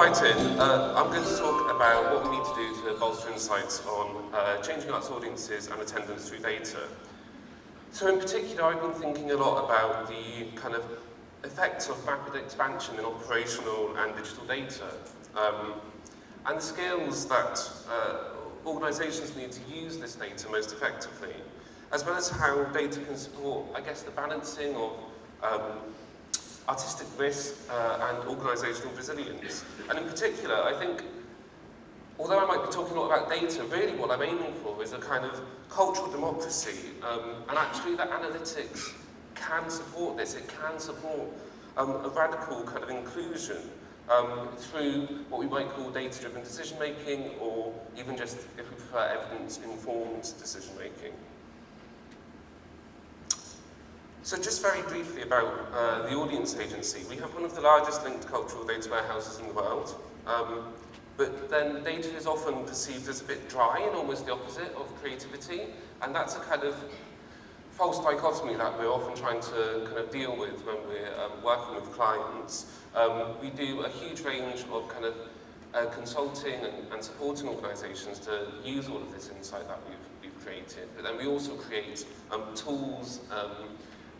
right in. I'm going to talk about what we need to do to bolster insights on changing arts audiences and attendance through data. So in particular, I've been thinking a lot about the kind of effects of rapid expansion in operational and digital data, and the skills that organisations need to use this data most effectively, as well as how data can support, I guess, the balancing of artistic risk and organisational resilience. And in particular, I think, although I might be talking a lot about data, really what I'm aiming for is a kind of cultural democracy, and actually that analytics can support this. It can support a radical kind of inclusion through what we might call data-driven decision-making, or even just, if we prefer, evidence-informed decision-making. So just very briefly about the audience agency. We have one of the largest linked cultural data warehouses in the world, but then data is often perceived as a bit dry and almost the opposite of creativity, and that's a kind of false dichotomy that we're often trying to kind of deal with when we're working with clients. We do a huge range of kind of consulting and supporting organisations to use all of this insight that we've created, but then we also create tools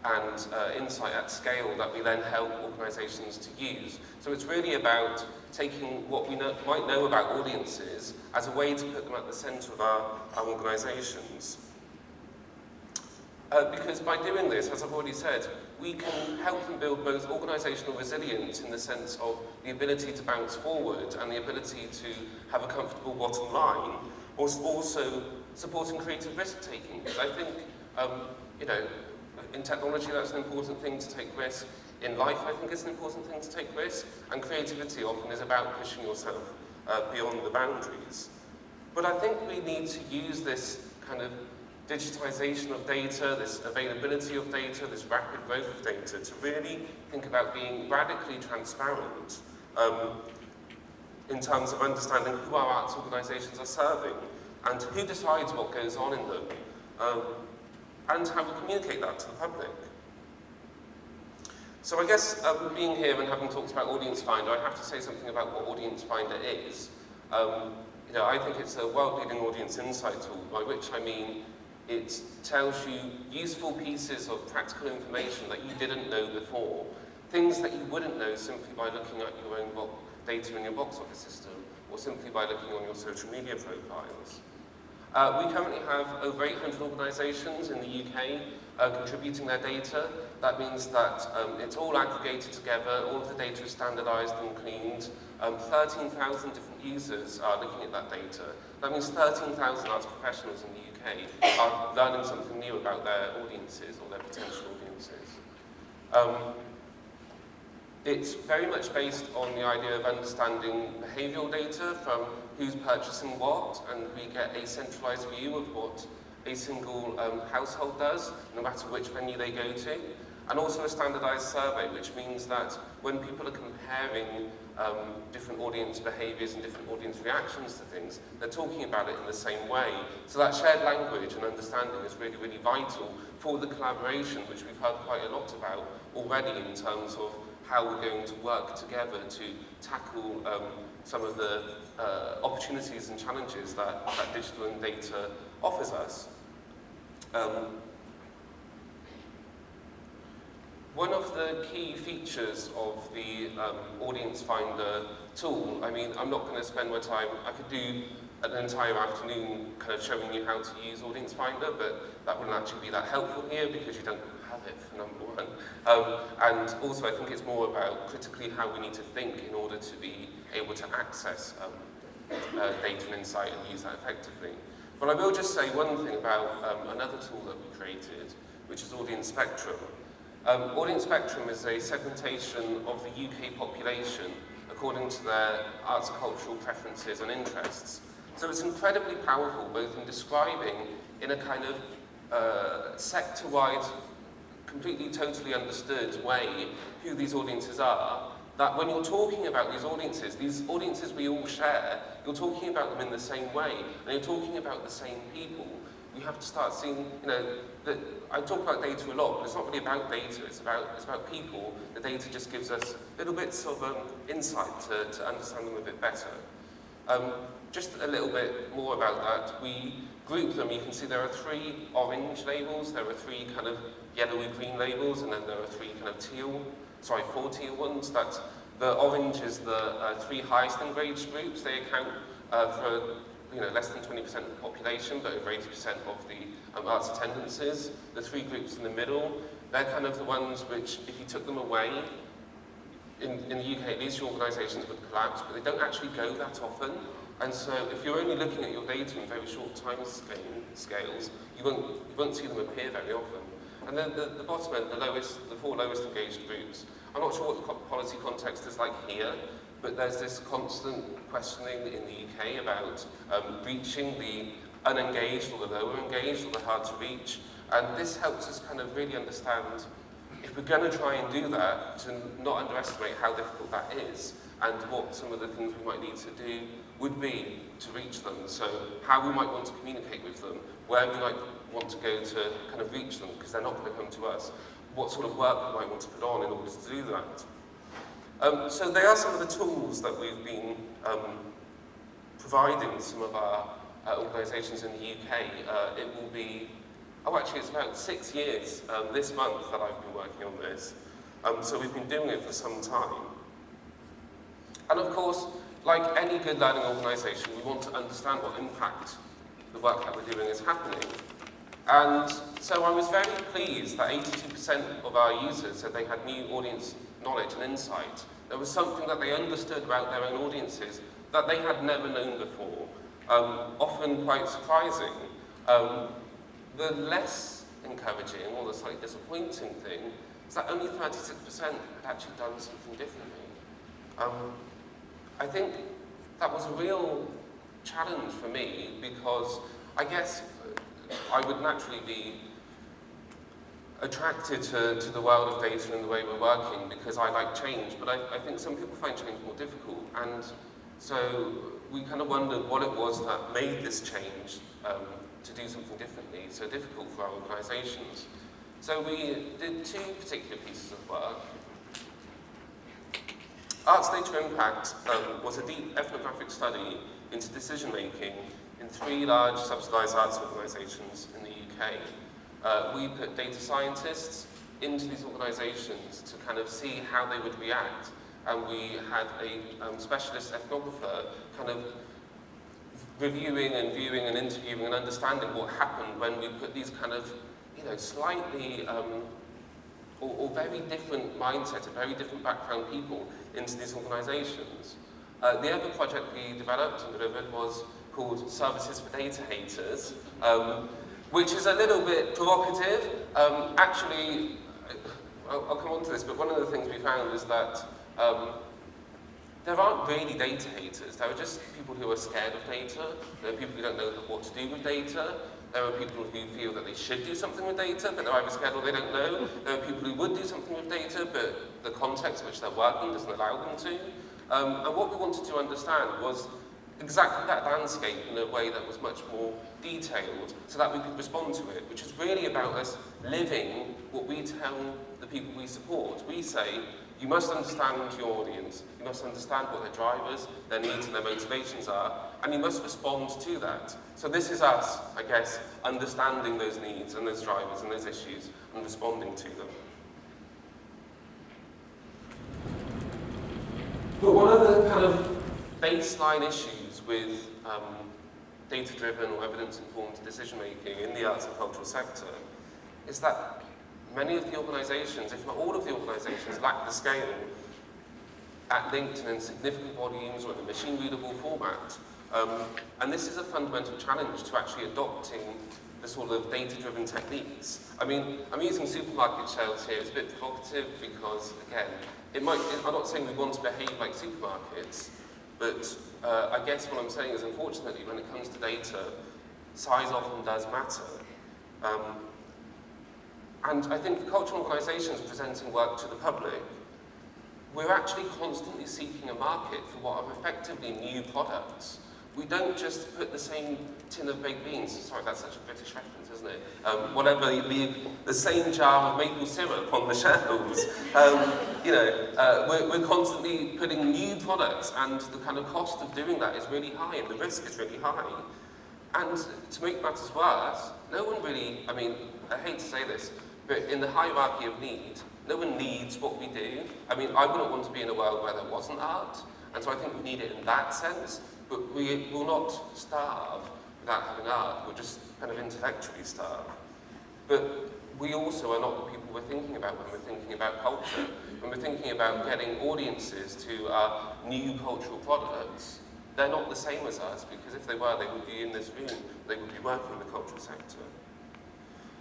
and insight at scale that we then help organisations to use. So it's really about taking what we might know about audiences as a way to put them at the centre of our organisations. Because by doing this, as I've already said, we can help them build both organisational resilience in the sense of the ability to bounce forward and the ability to have a comfortable bottom line, whilst also supporting creative risk-taking. Because I think, you know, in technology, that's an important thing to take risk. In life, I think it's an important thing to take risk. And creativity often is about pushing yourself beyond the boundaries. But I think we need to use this kind of digitization of data, this availability of data, this rapid growth of data, to really think about being radically transparent in terms of understanding who our arts organisations are serving and who decides what goes on in them. And how we communicate that to the public. So I guess being here and having talked about Audience Finder, I have to say something about what Audience Finder is. You know, I think it's a world-leading audience insight tool, by which I mean it tells you useful pieces of practical information that you didn't know before, things that you wouldn't know simply by looking at your own data in your box office system, or simply by looking on your social media profiles. We currently have over 800 organisations in the UK contributing their data. That means that it's all aggregated together, all of the data is standardised and cleaned. 13,000 different users are looking at that data. That means 13,000 arts professionals in the UK are learning something new about their audiences or their potential audiences. It's very much based on the idea of understanding behavioural data from who's purchasing what, and we get a centralised view of what a single household does, no matter which venue they go to, and also a standardised survey, which means that when people are comparing different audience behaviours and different audience reactions to things, they're talking about it in the same way. So that shared language and understanding is really, really vital for the collaboration, which we've heard quite a lot about already in terms of how we're going to work together to tackle some of the opportunities and challenges that digital and data offers us. One of the key features of the Audience Finder tool, I mean, I'm not going to spend my time, I could do an entire afternoon kind of showing you how to use Audience Finder, but that wouldn't actually be that helpful here because you don't have it, for number one. And also I think it's more about critically how we need to think in order to be able to access data and insight and use that effectively. But I will just say one thing about another tool that we created, which is Audience Spectrum. Audience Spectrum is a segmentation of the UK population according to their arts and cultural preferences and interests. So it's incredibly powerful, both in describing in a kind of sector-wide, completely, totally understood way who these audiences are, that when you're talking about these audiences we all share, you're talking about them in the same way, and you're talking about the same people. You have to start seeing, that I talk about data a lot, but it's not really about data, it's about people. The data just gives us little bits of insight to understand them a bit better. Just a little bit more about that. We group them. You can see there are 3 orange labels, there are 3 kind of yellowy-green labels, and then there are 3 kind of 4 teal ones. That's, the orange is the 3 highest engaged groups. They account for less than 20% of the population, but over 80% of the arts attendances. The 3 groups in the middle, they're kind of the ones which, if you took them away, in the UK at least, your organisations would collapse, but they don't actually go that often. And so if you're only looking at your data in very short time scales, you won't see them appear very often. And then the bottom end, the 4 lowest engaged groups, I'm not sure what the policy context is like here, but there's this constant questioning in the UK about reaching the unengaged or the lower engaged or the hard to reach. And this helps us kind of really understand, if we're going to try and do that, to not underestimate how difficult that is and what some of the things we might need to do would be to reach them. So how we might want to communicate with them, where we might want to go to kind of reach them, because they're not going to come to us, what sort of work we might want to put on in order to do that. So they are some of the tools that we've been providing some of our organisations in the UK. It will be, actually it's about 6 years this month that I've been working on this. So we've been doing it for some time. And of course, like any good learning organisation, we want to understand what impact the work that we're doing is happening. And so I was very pleased that 82% of our users said they had new audience knowledge and insight. There was something that they understood about their own audiences that they had never known before, often quite surprising. The less encouraging or the slightly disappointing thing is that only 36% had actually done something differently. I think that was a real challenge for me, because I guess I would naturally be attracted to the world of data and the way we're working because I like change, but I think some people find change more difficult, and so we kind of wondered what it was that made this change to do something differently so difficult for our organisations. So we did 2 particular pieces of work. Arts Data Impact was a deep ethnographic study into decision-making in 3 large subsidised arts organisations in the UK. We put data scientists into these organisations to kind of see how they would react, and we had a specialist ethnographer kind of reviewing and viewing and interviewing and understanding what happened when we put these kind of, slightly or very different mindset and very different background people into these organisations. The other project we developed and delivered was called Services for Data Haters, which is a little bit provocative. Actually, I'll come on to this, but one of the things we found is that there aren't really data haters. There are just people who are scared of data. There are people who don't know what to do with data. There are people who feel that they should do something with data, but they're either scared or they don't know. There are people who would do something with data, but the context in which they're working doesn't allow them to. And what we wanted to understand was exactly that landscape in a way that was much more detailed so that we could respond to it, which is really about us living what we tell the people we support. We say, you must understand your audience, you must understand what their drivers, their needs and their motivations are, and you must respond to that. So this is us, I guess, understanding those needs and those drivers and those issues and responding to them. But one of the kind of baseline issues with data-driven or evidence-informed decision-making in the arts and cultural sector is that many of the organisations, if not all of the organisations, lack the scale at LinkedIn in significant volumes or in a machine-readable format. And this is a fundamental challenge to actually adopting the sort of data-driven techniques. I mean, I'm using supermarket shelves here. It's a bit provocative because, again, I'm not saying we want to behave like supermarkets, but I guess what I'm saying is, unfortunately, when it comes to data, size often does matter. And I think for cultural organisations presenting work to the public, we're actually constantly seeking a market for what are effectively new products. We don't just put the same tin of baked beans, sorry, that's such a British reference, isn't it? Whatever, the same jar of maple syrup on the shelves. We're constantly putting new products, and the kind of cost of doing that is really high, and the risk is really high. And to make matters worse, no one really, I mean, I hate to say this, but in the hierarchy of need, no one needs what we do. I mean, I wouldn't want to be in a world where there wasn't art, and so I think we need it in that sense, but we will not starve without having art, we'll just kind of intellectually starve. But we also are not the people we're thinking about when we're thinking about culture. When we're thinking about getting audiences to our new cultural products, they're not the same as us, because if they were, they would be in this room, they would be working in the cultural sector.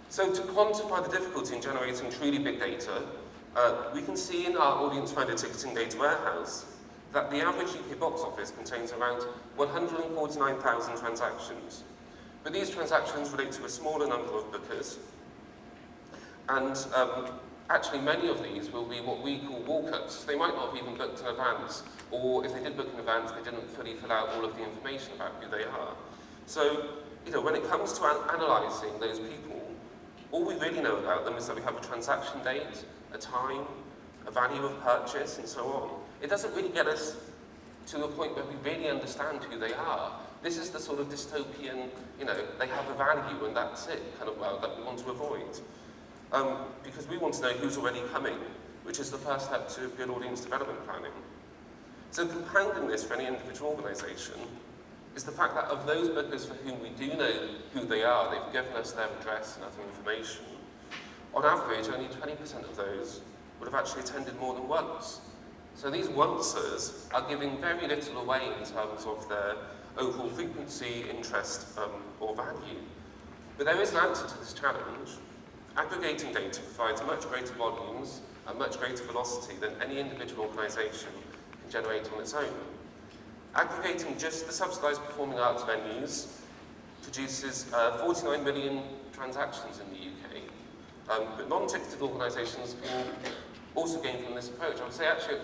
So to quantify the difficulty in generating truly big data, we can see in our audience-funded ticketing data warehouse that the average UK box office contains around 149,000 transactions. But these transactions relate to a smaller number of bookers, and actually many of these will be what we call walk-ups. They might not have even booked in advance, or if they did book in advance, they didn't fully fill out all of the information about who they are. So, when it comes to analysing those people, all we really know about them is that we have a transaction date, a time, a value of purchase, and so on. It doesn't really get us to a point where we really understand who they are. This is the sort of dystopian, they have a value and that's it kind of world that we want to avoid. Because we want to know who's already coming, which is the first step to good audience development planning. So compounding this for any individual organisation is the fact that of those bookers for whom we do know who they are, they've given us their address and other information, on average only 20% of those would have actually attended more than once. So these oncers are giving very little away in terms of their overall frequency, interest, or value. But there is an answer to this challenge. Aggregating data provides much greater volumes and much greater velocity than any individual organisation can generate on its own. Aggregating just the subsidised performing arts venues produces 49 million transactions in the UK, but non-ticketed organisations can also gain from this approach. I would say actually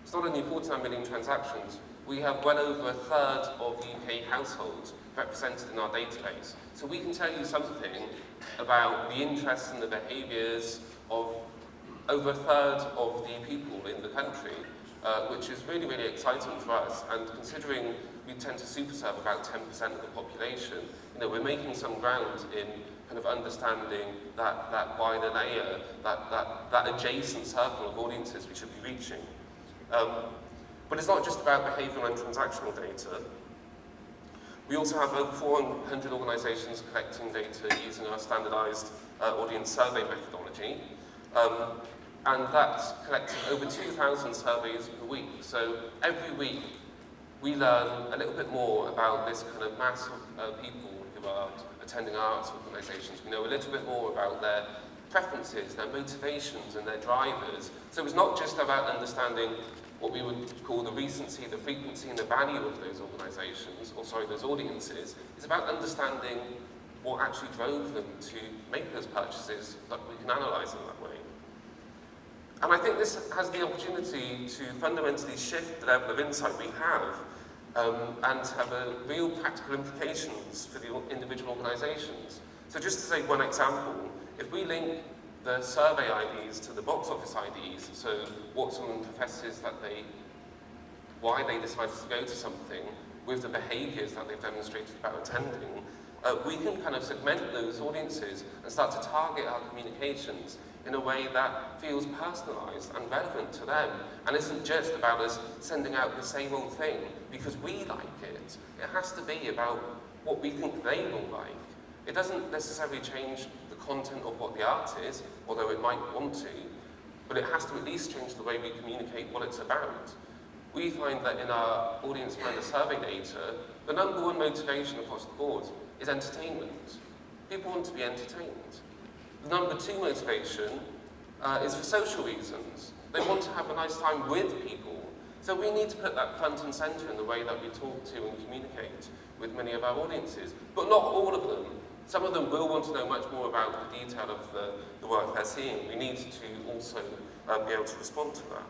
it's not only 49 million transactions, we have well over a third of UK households represented in our database. So we can tell you something about the interests and the behaviours of over a third of the people in the country, which is really, really exciting for us. And considering we tend to superserve about 10% of the population, we're making some ground in kind of understanding that wider layer, that adjacent circle of audiences we should be reaching. But it's not just about behavioural and transactional data. We also have over 400 organisations collecting data using our standardised audience survey methodology. And that's collecting over 2,000 surveys per week. So every week we learn a little bit more about this kind of mass of people who are attending arts organisations. We know a little bit more about their preferences, their motivations and their drivers. So it's not just about understanding what we would call the recency, the frequency and the value of those organisations, those audiences. It's about understanding what actually drove them to make those purchases that we can analyse in that way. And I think this has the opportunity to fundamentally shift the level of insight we have and have real practical implications for the individual organisations. So just to take one example, if we link the survey IDs to the box office IDs, so what someone professes that why they decided to go to something with the behaviours that they've demonstrated about attending, we can kind of segment those audiences and start to target our communications in a way that feels personalised and relevant to them, and isn't just about us sending out the same old thing because we like it. It has to be about what we think they will like. It doesn't necessarily change the content of what the art is, although it might want to, but it has to at least change the way we communicate what it's about. We find that in our audience finder survey data, the number one motivation across the board is entertainment. People want to be entertained. The number two motivation is for social reasons. They want to have a nice time with people. So we need to put that front and centre in the way that we talk to and communicate with many of our audiences. But not all of them. Some of them will want to know much more about the detail of the work they're seeing. We need to also be able to respond to that.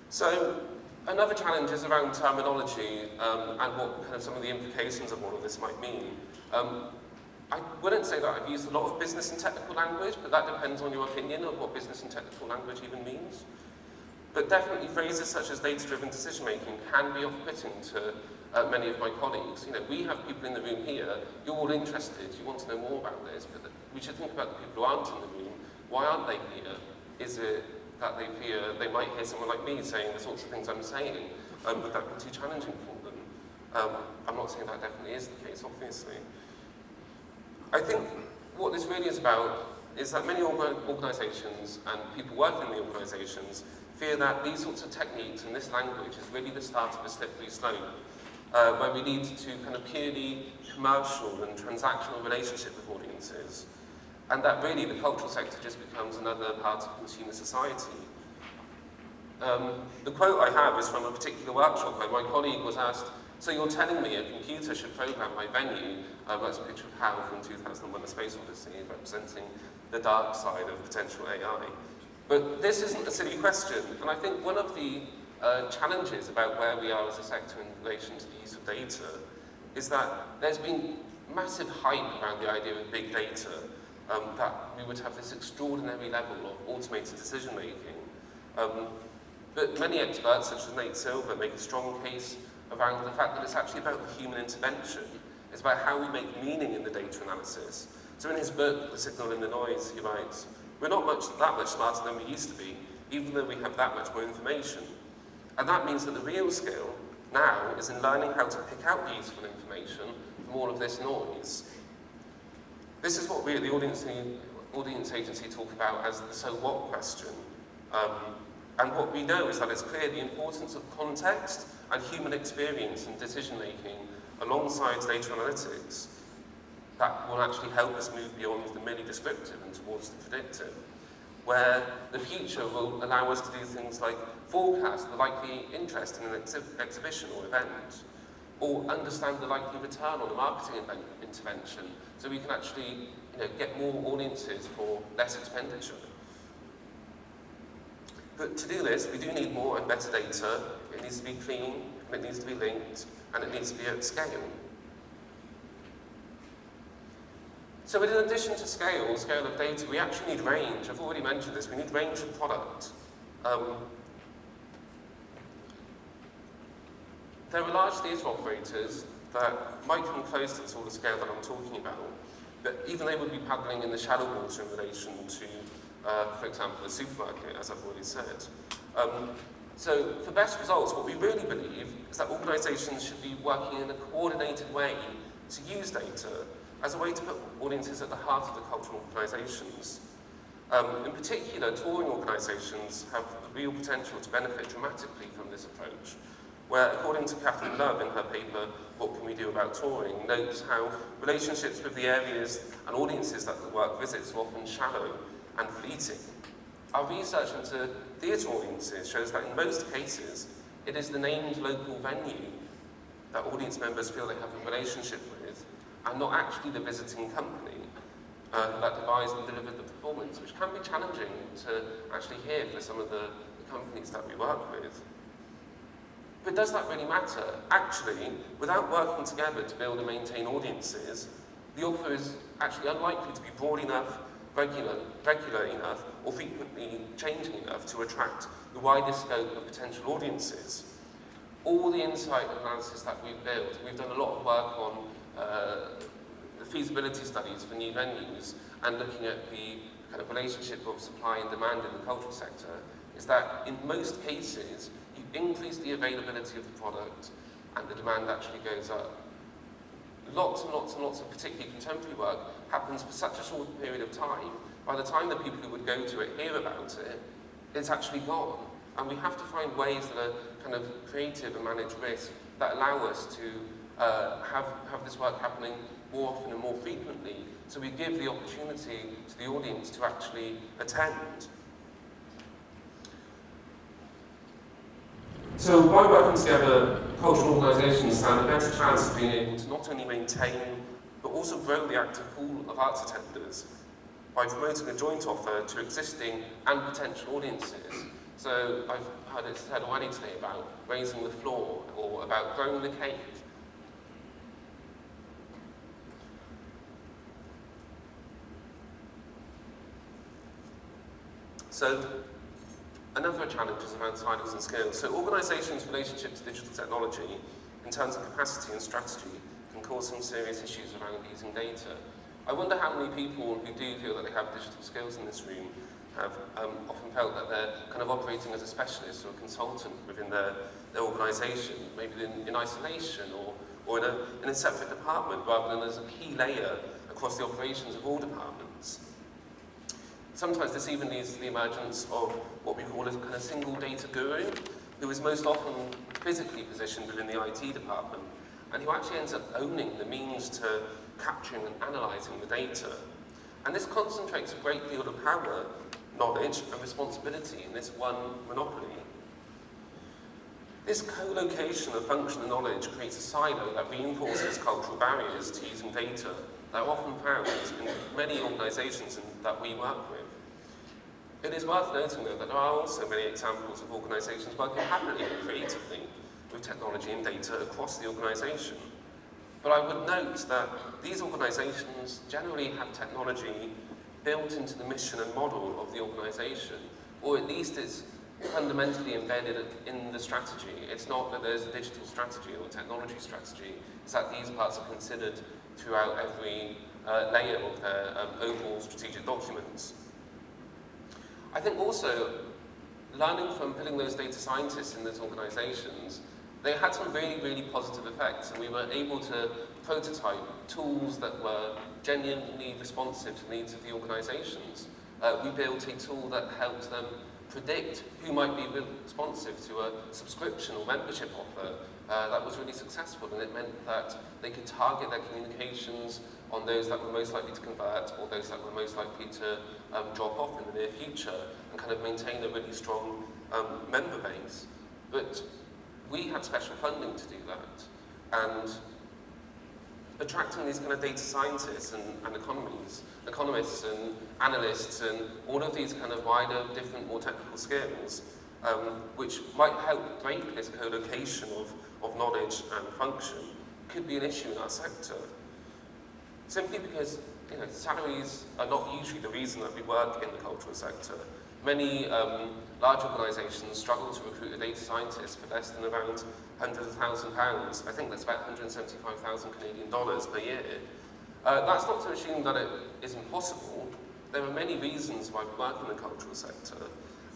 So another challenge is around terminology and what kind of some of the implications of all of this might mean. I wouldn't say that I've used a lot of business and technical language, but that depends on your opinion of what business and technical language even means. But definitely phrases such as data-driven decision-making can be off-putting to many of my colleagues. You know, we have people in the room here, you're all interested, you want to know more about this, but we should think about the people who aren't in the room. Why aren't they here? Is it that they fear they might hear someone like me saying the sorts of things I'm saying? Would that be too challenging for them? I'm not saying that definitely is the case, obviously. I think what this really is about is that many organisations and people working in the organisations fear that these sorts of techniques and this language is really the start of a slippery slope, where we need to kind of purely commercial and transactional relationship with audiences, and that really the cultural sector just becomes another part of consumer society. The quote I have is from a particular workshop where my colleague was asked, so you're telling me a computer should program my venue? That's a picture of HAL from 2001: A Space Odyssey, representing the dark side of potential AI. But this isn't a silly question, and I think one of the challenges about where we are as a sector in relation to the use of data is that there's been massive hype around the idea of big data, that we would have this extraordinary level of automated decision-making. But many experts, such as Nate Silver, make a strong case around the fact that it's actually about human intervention. It's about how we make meaning in the data analysis. So in his book, The Signal in the Noise, he writes, we're not that much smarter than we used to be, even though we have that much more information. And that means that the real skill now is in learning how to pick out the useful information from all of this noise. This is what we at the audience agency talk about as the so what question. And what we know is that it's clear the importance of context and human experience in decision-making alongside data analytics that will actually help us move beyond the merely descriptive and towards the predictive, where the future will allow us to do things like forecast the likely interest in an exhibition or event, or understand the likely return on a marketing intervention, so we can actually get more audiences for less expenditure. But to do this, we do need more and better data. It needs to be clean, and it needs to be linked, and it needs to be at scale. So in addition to scale of data, we actually need range. I've already mentioned this, we need range of product. There are large theatre operators that might come close to the sort of scale that I'm talking about, but even they would be paddling in the shallow water in relation to, for example, a supermarket, as I've already said. So for best results, what we really believe is that organisations should be working in a coordinated way to use data as a way to put audiences at the heart of the cultural organisations. In particular, touring organisations have the real potential to benefit dramatically from this approach, where, according to Catherine Love in her paper, What Can We Do About Touring, notes how relationships with the areas and audiences that the work visits are often shallow and fleeting. Our research into theatre audiences shows that in most cases, it is the named local venue that audience members feel they have a relationship with, and not actually the visiting company that devised and delivered the performance, which can be challenging to actually hear for some of the companies that we work with. But does that really matter? Actually, without working together to build and maintain audiences, the offer is actually unlikely to be broad enough, regular enough, or frequently changing enough to attract the widest scope of potential audiences. All the insight and analysis that we've built, we've done a lot of work on the feasibility studies for new venues and looking at the kind of relationship of supply and demand in the cultural sector, is that in most cases, you increase the availability of the product and the demand actually goes up. Lots and lots and lots of particularly contemporary work happens for such a short period of time. By the time the people who would go to it hear about it, it's actually gone. And we have to find ways that are kind of creative and manage risk that allow us to have this work happening more often and more frequently, so we give the opportunity to the audience to actually attend. So by working together, cultural organisations stand a better chance of being able to not only maintain, but also grow the active pool of arts attenders by promoting a joint offer to existing and potential audiences, So I've heard it said already today about raising the floor or about growing the cake. So another challenge is around silos and skills. So organisations' relationship to digital technology in terms of capacity and strategy can cause some serious issues around using data. I wonder how many people who do feel that they have digital skills in this room have often felt that they're kind of operating as a specialist or a consultant within their organisation, maybe in isolation or in a separate department, rather than as a key layer across the operations of all departments. Sometimes this even leads to the emergence of what we call a kind of single data guru, who is most often physically positioned within the IT department, and who actually ends up owning the means to capturing and analysing the data. And this concentrates a great deal of power, knowledge and responsibility in this one monopoly. This co-location of function and knowledge creates a silo that reinforces cultural barriers to using data that are often found in many organisations that we work with. It is worth noting, though, that there are also many examples of organisations working happily and creatively with technology and data across the organisation. But I would note that these organisations generally have technology built into the mission and model of the organisation, or at least it's fundamentally embedded in the strategy. It's not that there's a digital strategy or a technology strategy, it's that these parts are considered throughout every layer of their overall strategic documents. I think also, learning from putting those data scientists in those organisations, they had some really, really positive effects, and we were able to prototype tools that were genuinely responsive to the needs of the organisations. We built a tool that helped them predict who might be responsive to a subscription or membership offer that was really successful, and it meant that they could target their communications on those that were most likely to convert or those that were most likely to drop off in the near future, and kind of maintain a really strong member base. But we had special funding to do that, and attracting these kind of data scientists and economists and analysts and all of these kind of wider, different, more technical skills, which might help break this co-location of knowledge and function, could be an issue in our sector. Simply because salaries are not usually the reason that we work in the cultural sector. Many large organisations struggle to recruit a data scientist for less than around £100,000. I think that's about 175,000 Canadian dollars per year. That's not to assume that it is impossible. There are many reasons why we work in the cultural sector,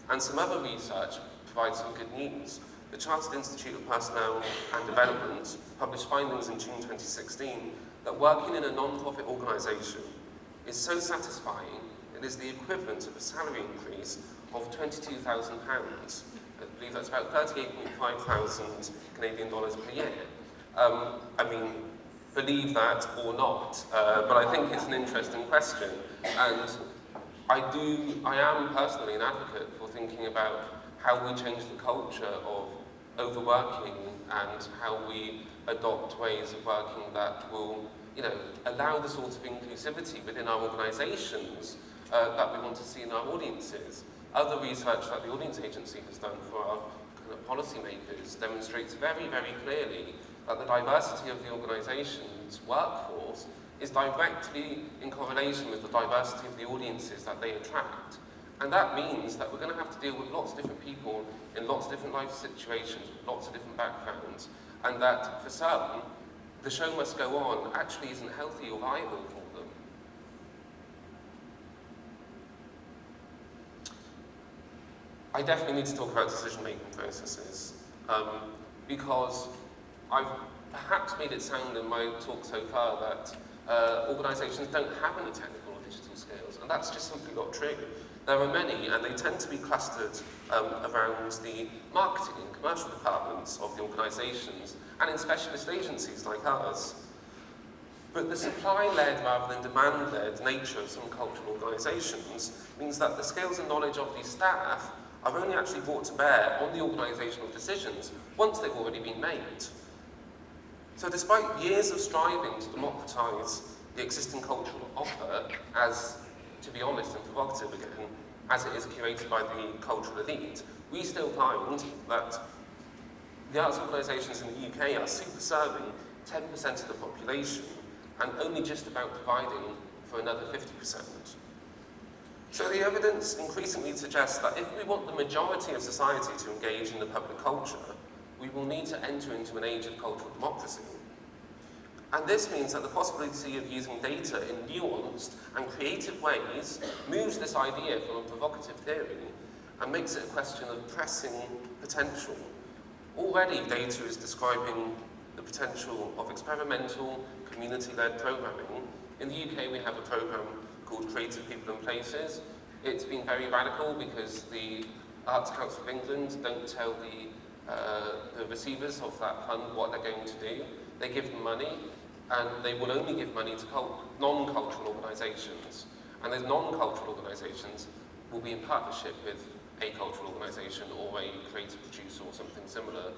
and some other research provides some good news. The Chartered Institute of Personnel and Development published findings in June 2016 that working in a non-profit organisation is so satisfying it is the equivalent of a salary increase of £22,000. I believe that's about 38,500 Canadian dollars per year. I mean, believe that or not, but I think it's an interesting question. And I am personally an advocate for thinking about how we change the culture of overworking and how we adopt ways of working that will, allow the sort of inclusivity within our organisations that we want to see in our audiences. Other research that the Audience Agency has done for our kind of policymakers demonstrates very, very clearly that the diversity of the organisation's workforce is directly in correlation with the diversity of the audiences that they attract. And that means that we're going to have to deal with lots of different people in lots of different life situations, with lots of different backgrounds, and that for some, the show must go on actually isn't healthy or viable for them. I definitely need to talk about decision-making processes, because I've perhaps made it sound in my talk so far that organisations don't have any technical or digital skills, and that's just simply not true. There are many, and they tend to be clustered around the marketing and commercial departments of the organisations, and in specialist agencies like ours. But the supply-led rather than demand-led nature of some cultural organisations means that the skills and knowledge of these staff are only actually brought to bear on the organisational decisions once they've already been made. So despite years of striving to democratise the existing cultural offer as, to be honest and provocative again, as it is curated by the cultural elite, we still find that the arts organisations in the UK are super serving 10% of the population and only just about providing for another 50%. So the evidence increasingly suggests that if we want the majority of society to engage in the public culture, we will need to enter into an age of cultural democracy. And this means that the possibility of using data in nuanced and creative ways moves this idea from a provocative theory and makes it a question of pressing potential. Already, data is describing the potential of experimental, community-led programming. In the UK, we have a program called Creative People and Places. It's been very radical because the Arts Council of England don't tell the receivers of that fund what they're going to do. They give them money, and they will only give money to non-cultural organisations. And those non-cultural organisations will be in partnership with a cultural organisation or a creative producer or something similar.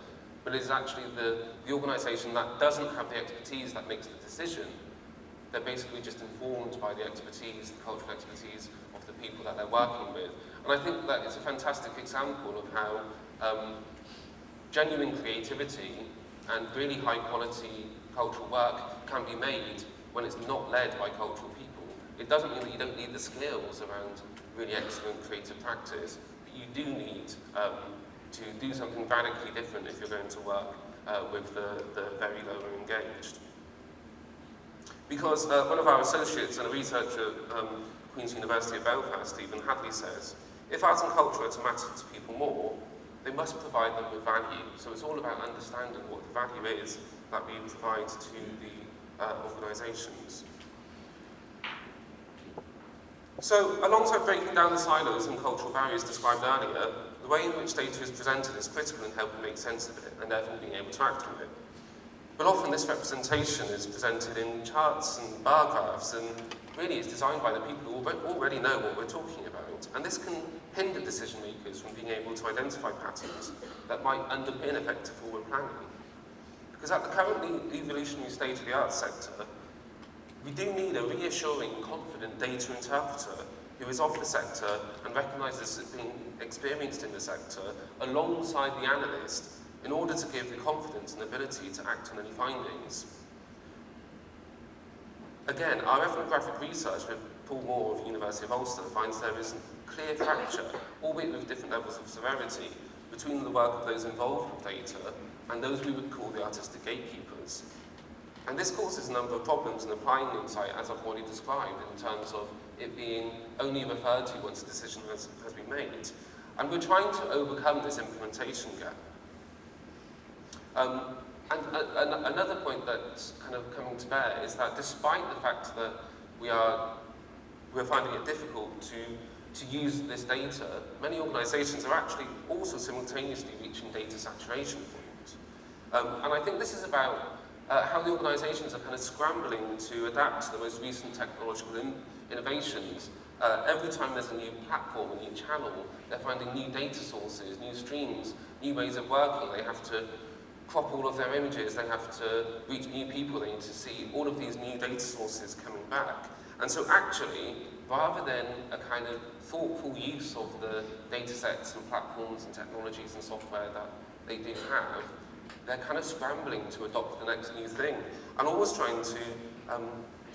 But it's actually the organisation that doesn't have the expertise that makes the decision. They're basically just informed by the expertise, the cultural expertise of the people that they're working with. And I think that it's a fantastic example of how genuine creativity and really high quality cultural work can be made when it's not led by cultural people. It doesn't mean that you don't need the skills around really excellent creative practice, but you do need to do something radically different if you're going to work with the very lower engaged. Because one of our associates and a researcher at Queen's University of Belfast, Stephen Hadley, says, if arts and culture are to matter to people more, they must provide them with value. So it's all about understanding what the value is that we provide to the organisations. So, alongside breaking down the silos and cultural barriers described earlier, the way in which data is presented is critical in helping make sense of it and therefore being able to act on it. But often this representation is presented in charts and bar graphs, and really is designed by the people who already know what we're talking about. And this can hinder decision makers from being able to identify patterns that might underpin effective forward planning. Because at the currently evolutionary stage of the arts sector, we do need a reassuring, confident data interpreter who is of the sector and recognises it being experienced in the sector alongside the analyst in order to give the confidence and ability to act on any findings. Again, our ethnographic research with Paul Moore of the University of Ulster finds there is a clear fracture, albeit with different levels of severity, between the work of those involved with data and those we would call the artistic gatekeepers. And this causes a number of problems in applying insight, as I've already described, in terms of it being only referred to once a decision has been made. And we're trying to overcome this implementation gap. Another point that's kind of coming to bear is that despite the fact that we're finding it difficult to use this data, many organisations are actually also simultaneously reaching data saturation points. And I think this is about how the organisations are kind of scrambling to adapt to the most recent technological innovations. Every time there's a new platform, a new channel, they're finding new data sources, new streams, new ways of working. They have to crop all of their images, they have to reach new people, they need to see all of these new data sources coming back. And so actually, rather than a kind of thoughtful use of the data sets and platforms and technologies and software that they do have, they're kind of scrambling to adopt the next new thing and always trying to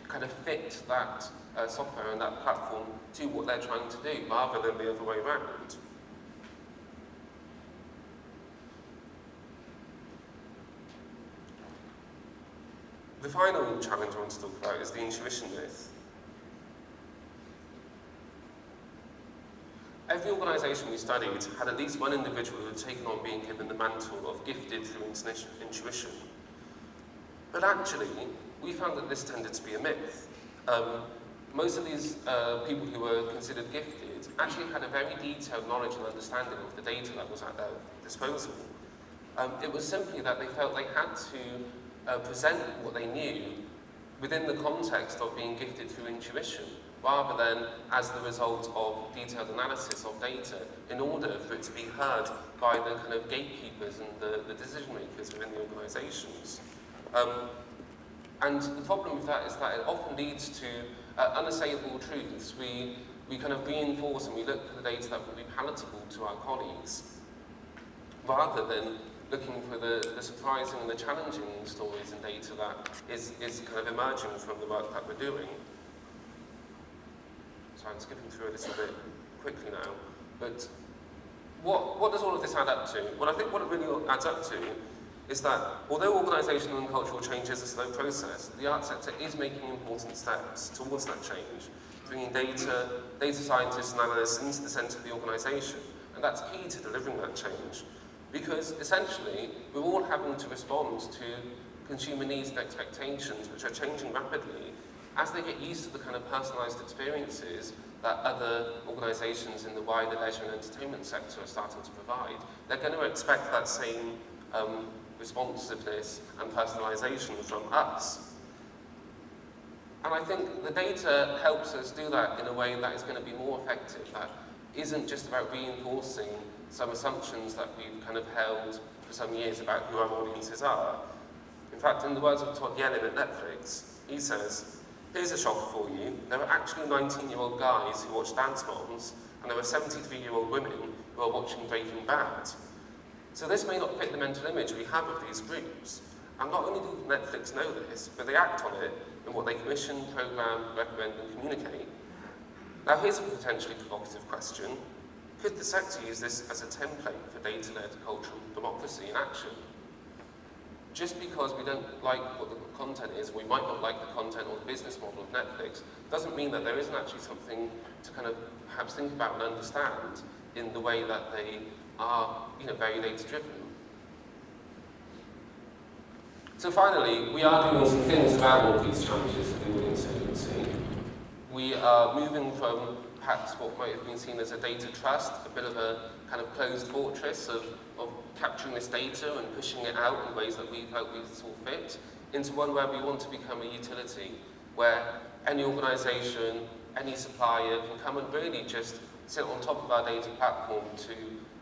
kind of fit that software and that platform to what they're trying to do rather than the other way around. The final challenge I want to talk about is the intuition myth. Every organisation we studied had at least one individual who had taken on being given the mantle of gifted through intuition. But actually, we found that this tended to be a myth. Most of these people who were considered gifted actually had a very detailed knowledge and understanding of the data that was at their disposal. It was simply that they felt they had to present what they knew within the context of being gifted through intuition, rather than as the result of detailed analysis of data in order for it to be heard by the kind of gatekeepers and the decision makers within the organisations. And the problem with that is that it often leads to unassailable truths. We we kind of reinforce and we look for the data that will be palatable to our colleagues, rather than looking for the surprising and the challenging stories and data that is kind of emerging from the work that we're doing. So I'm skipping through a little bit quickly now, but what does all of this add up to? Well, I think what it really adds up to is that although organisational and cultural change is a slow process, the arts sector is making important steps towards that change, bringing data scientists and analysts into the centre of the organisation, and that's key to delivering that change. Because essentially, we're all having to respond to consumer needs and expectations which are changing rapidly as they get used to the kind of personalised experiences that other organisations in the wider leisure and entertainment sector are starting to provide. They're going to expect that same responsiveness and personalisation from us. And I think the data helps us do that in a way that is going to be more effective, that isn't just about reinforcing some assumptions that we've kind of held for some years about who our audiences are. In fact, in the words of Todd Yellin at Netflix, he says, "Here's a shocker for you. There are actually 19-year-old guys who watch Dance Moms, and there are 73-year-old women who are watching Breaking Bad." So this may not fit the mental image we have of these groups. And not only do Netflix know this, but they act on it in what they commission, program, recommend, and communicate. Now here's a potentially provocative question. Could the sector use this as a template for data-led cultural democracy in action? Just because we don't like what the content is, we might not like the content or the business model of Netflix, doesn't mean that there isn't actually something to kind of perhaps think about and understand in the way that they are, very data-driven. So finally, we are doing some things about all these challenges of the audience agency. We are moving from perhaps what might have been seen as a data trust, a bit of a kind of closed fortress of capturing this data and pushing it out in ways that we felt we saw fit, into one where we want to become a utility, where any organisation, any supplier can come and really just sit on top of our data platform to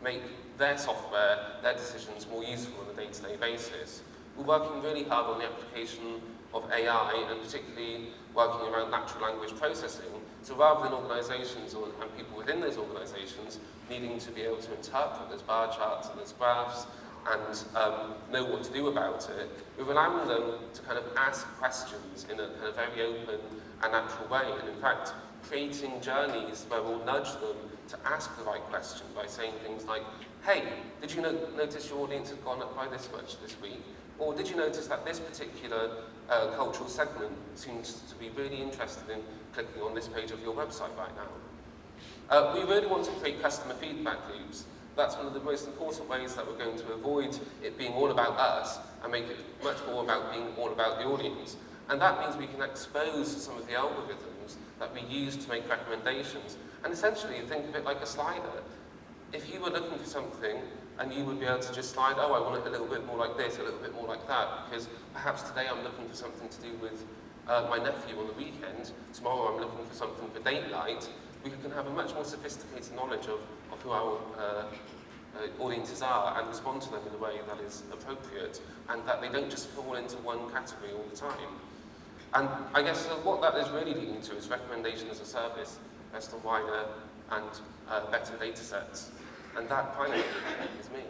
make their software, their decisions more useful on a day-to-day basis. We're working really hard on the application of AI and particularly working around natural language processing. So rather than organisations and people within those organisations needing to be able to interpret those bar charts and those graphs and know what to do about it, we're allowing them to kind of ask questions in a kind of very open and natural way. And in fact, creating journeys where we'll nudge them to ask the right question by saying things like, "Hey, did you notice your audience had gone up by this much this week? Or did you notice that this particular cultural segment seems to be really interested in clicking on this page of your website right now?" We really want to create customer feedback loops. That's one of the most important ways that we're going to avoid it being all about us and make it much more about being all about the audience. And that means we can expose some of the algorithms that we use to make recommendations. And essentially, think of it like a slider. If you were looking for something and you would be able to just slide, "Oh, I want it a little bit more like this, a little bit more like that, because perhaps today I'm looking for something to do with my nephew on the weekend, tomorrow I'm looking for something for date night," we can have a much more sophisticated knowledge of who our audiences are and respond to them in a way that is appropriate and that they don't just fall into one category all the time. And I guess what that is really leading to is recommendation as a service based on wider and better data sets. And that finally is me.